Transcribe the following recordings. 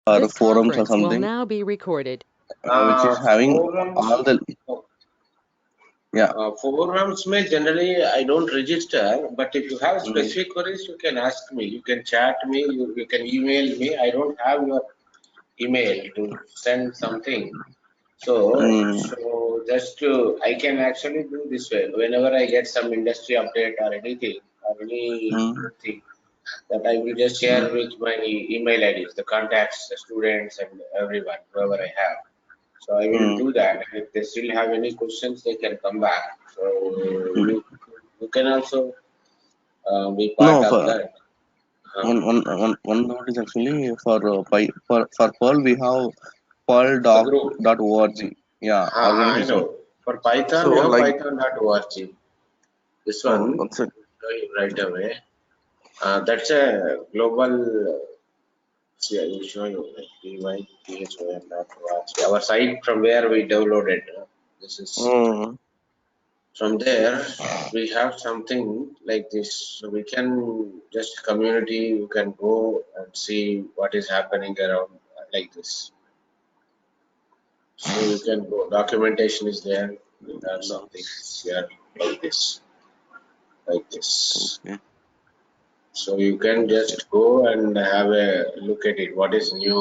or This forums or conference will something, now be recorded. which is having Forums, all the yeah. forums may generally I don't register, but if you have Mm, specific queries, you can ask me. You can chat me. You can email me. I don't have your email to send something. mm, So just to, I can actually do this way. Whenever I get some industry update or anything or any mm, good thing, that I will just mm, share with my email IDs, the contacts, the students, and everyone, whoever I have. So I will mm. do that. And if they still have any questions, they can come back. So Mm. you can also be part No, of for that. Uh, one note is actually for for Perl we have the group. pearl.org. Yeah, I organization. know. For Python, So we have like, python.org. This oh, one, that's it. right away. That's a global. See, I will show you. Like, PYTHOM.org. Our site from where we downloaded. This is Mm, from there. We have something like this. So we can just community. You can go and see what is happening around like this. So you can go. Documentation is there. We have something here like this, like this. okay. So you can Okay. just go and have a look at it. What is new?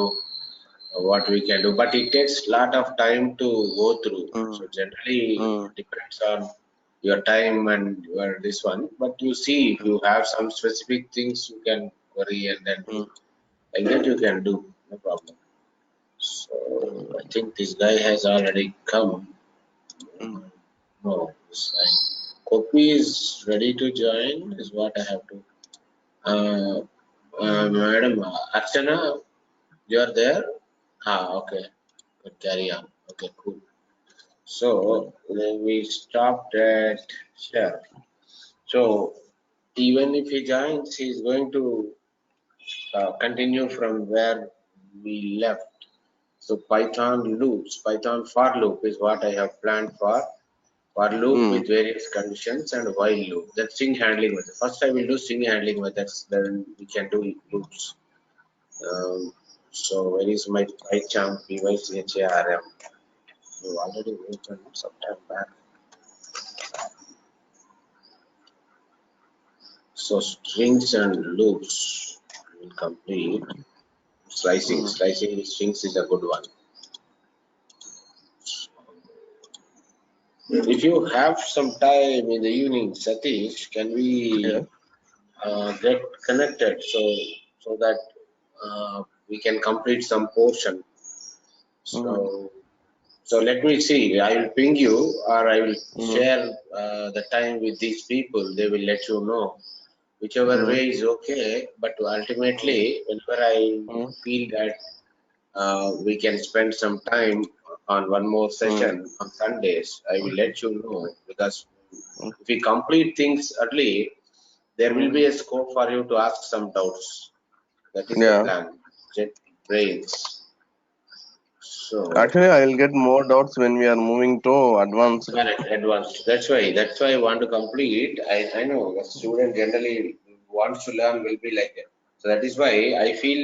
What we can do, but it takes a lot of time to go through. Mm, So generally mm, depends on your time and your this one. But you see, if mm, you have some specific things you can query and then do mm, like that, you can do, no problem. So I mm, think this guy has already come. mm. No, this guy. Copy is ready to join. Is what I have to. Uh, Madam Archana, you are there? Okay. Carry on. Okay, cool. So then we stopped at share. So even if he joins, he's going to continue from where we left. So Python loops, Python for loop is what I have planned for loop Mm. with various conditions and while loop. That's string handling method. First I will do string handling methods, then we can do loops. Um, so where is my PyCharm PyCharm? You already mentioned some time back. So strings and loops will complete. Slicing, Mm. slicing with strings is a good one. If you have some time in the evening, Satish, can Yeah. we get connected so that we can complete some portion? Mm. So so let me see. I will ping you or I will Mm. share the time with these people. They will let you know. Whichever Mm. way is okay. But Mm. ultimately, whenever I Mm. feel that we can spend some time on one more Mm. session on Sundays, I will let you know because Mm. if we complete things early, there will Mm. be a scope for you to ask some doubts. That is the Yeah. plan. Jet brains. So Actually, I'll get more doubts when we are moving to advanced. correct, advanced. That's why I want to complete. I know the student generally wants to learn will be like that. So that is why I feel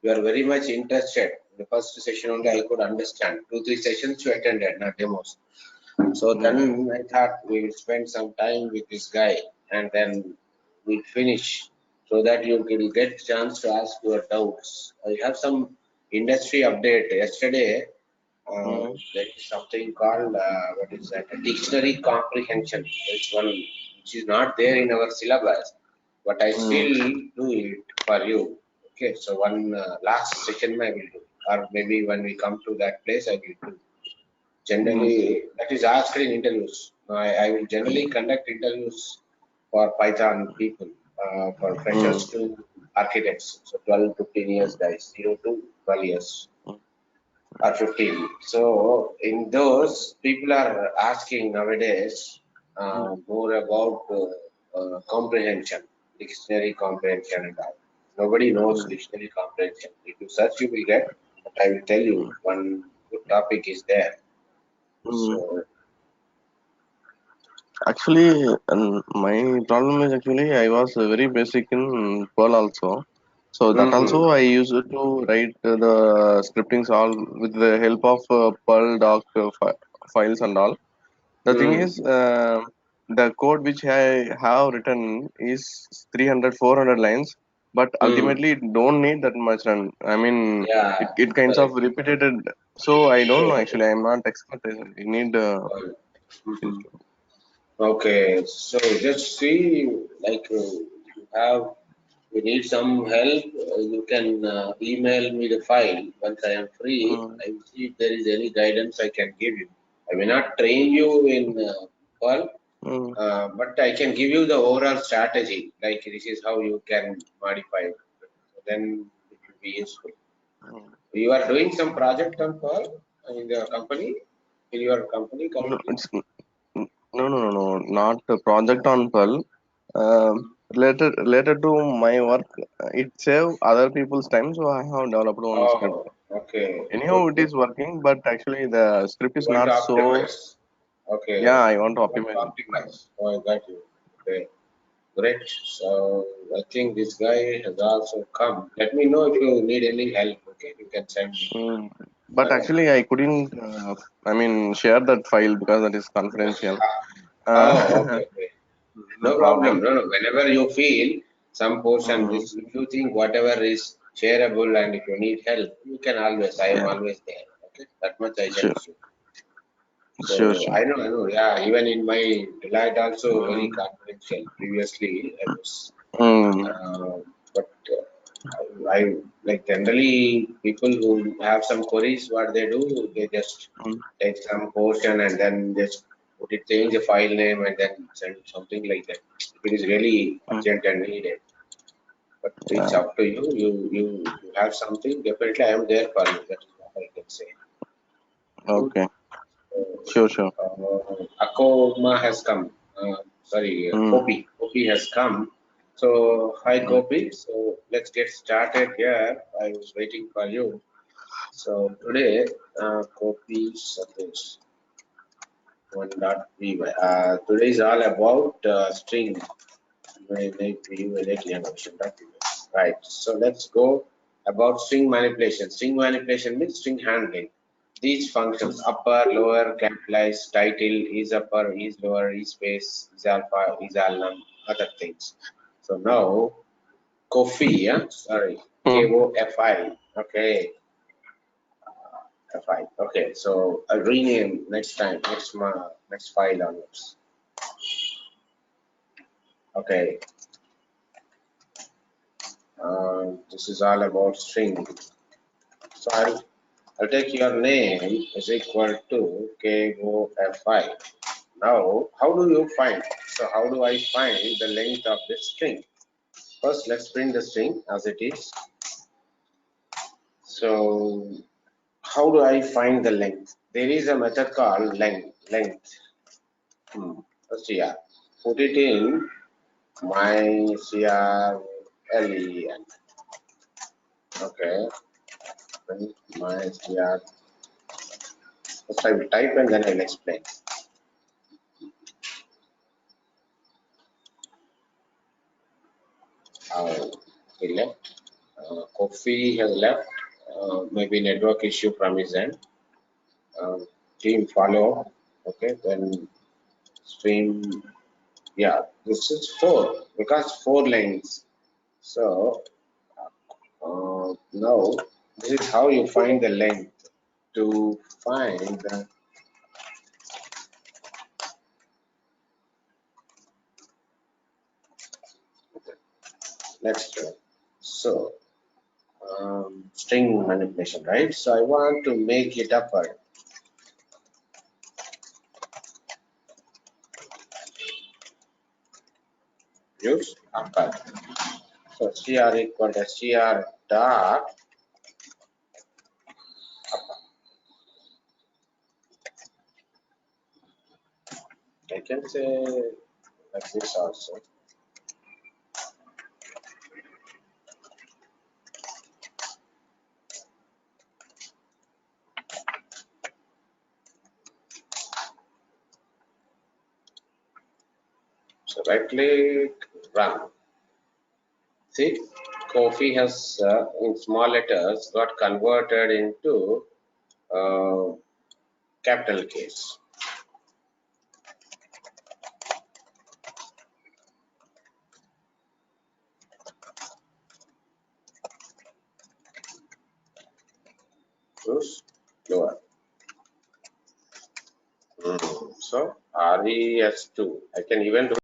you are very much interested. The first session only I could understand. 2, 3 sessions you attended, not demos. So Mm. then I thought we will spend some time with this guy and then we'll finish so that you will get chance to ask your doubts. I have some industry update yesterday. Mm. There is something called what is that? A dictionary comprehension. It's one which is not there in our syllabus, but I Mm. still do it for you. Okay, so one last session I will do, or maybe when we come to that place I will do. Mm. Generally, that is asked in interviews. I will generally conduct interviews for Python people, for Mm. freshers to architects. So 12, 15 years guys, 0 to 12 years or 15. So in those, people are asking nowadays more about comprehension, dictionary comprehension and all. Nobody knows Mm. dictionary comprehension. If you search, you will get. But I will tell you, one good topic is there. Mm. So Actually, my problem is actually I was very basic in Perl also. So that also Mm-hmm. I used to write the scriptings all with the help of Perl doc files and all. The thing Mm. is, the code which I have written is 300, 400 lines, but Mm. ultimately it don't need that much run. I mean, Yeah, it kinds of correct. repeated. So I don't know actually. I'm not expert. You need Mhm. Okay, so just see, like you have, you need some help, you can email me the file once I am free. mm, I will see if there is any guidance I can give you. I may not train you in Perl, mm, but I can give you the overall strategy. Like this is how you can modify it. Then it will be useful. mm. You are doing some project on Perl in the company, in your company No, currently. it's no, not a project on Perl. Related to my work, it save other people's time, so I have developed one script. Oh, okay. Anyhow, Good, it good. is working, but actually the script You is want to not so. optimize. Yeah, Okay. I want to You want to optimize it. optimize. Oh, I got you. Okay. Great. So I think this guy has also come. Let me know if you need any help. Okay. You can send me. Mm. But Okay. actually, I couldn't. I mean, share that file because that is confidential. Oh, okay, okay. This is the No problem. problem. No, no. Whenever you feel some portion, Mm. this, if you think whatever is shareable and if you need help, you can always, I am Yeah, always there. Okay. That much I can sure, assure. So sure. I know, yeah, even in my Deloitte also very Mm. confidential. Previously, I was, Mm. but I like generally people who have some queries, what they do, they just Mm. take some portion and then just put it, change the file name and then send something like that. If it is really Mm. urgent and needed, but it's Yeah. up to you. You have something, definitely I am there for you. That is what I can say. Good. Okay. Sure. Akoma has come. Sorry, Mm. Kopi has come. So, hi Mm. Kopi. So, let's get started here. I was waiting for you. So, today, Kopi Satish 1.py. Today is all about string manipulation. Right. So let's go about string manipulation. String manipulation means string handling. These functions upper, lower, capitalize, title, is upper, is lower, is space, is alpha, is alum, other things. So now Kofi, yeah? Sorry, Mm. KOFI. Okay, FI. Okay, so I'll rename next time, next file onwards. Okay, this is all about string. So I'll take your name is equal to KOFI. Now, how do you find? So how do I find the length of this string? First, let's print the string as it is. So how do I find the length? There is a method called length. First, yeah, put it in my CRLEN. Okay, print my CR. First, I will type and then I'll explain. He left. Kofi has left. Maybe network issue from his end. Team follow. Okay, then stream. Yeah, this is four because four lanes. So now this is how you find the length. To find the next one. So string manipulation, right? So I want to make it upper. Use upper. So CR equal to CR dot. I can say like this also. So right click, run. See, coffee has in small letters got converted into capital case. Lower. So RES2. I can even do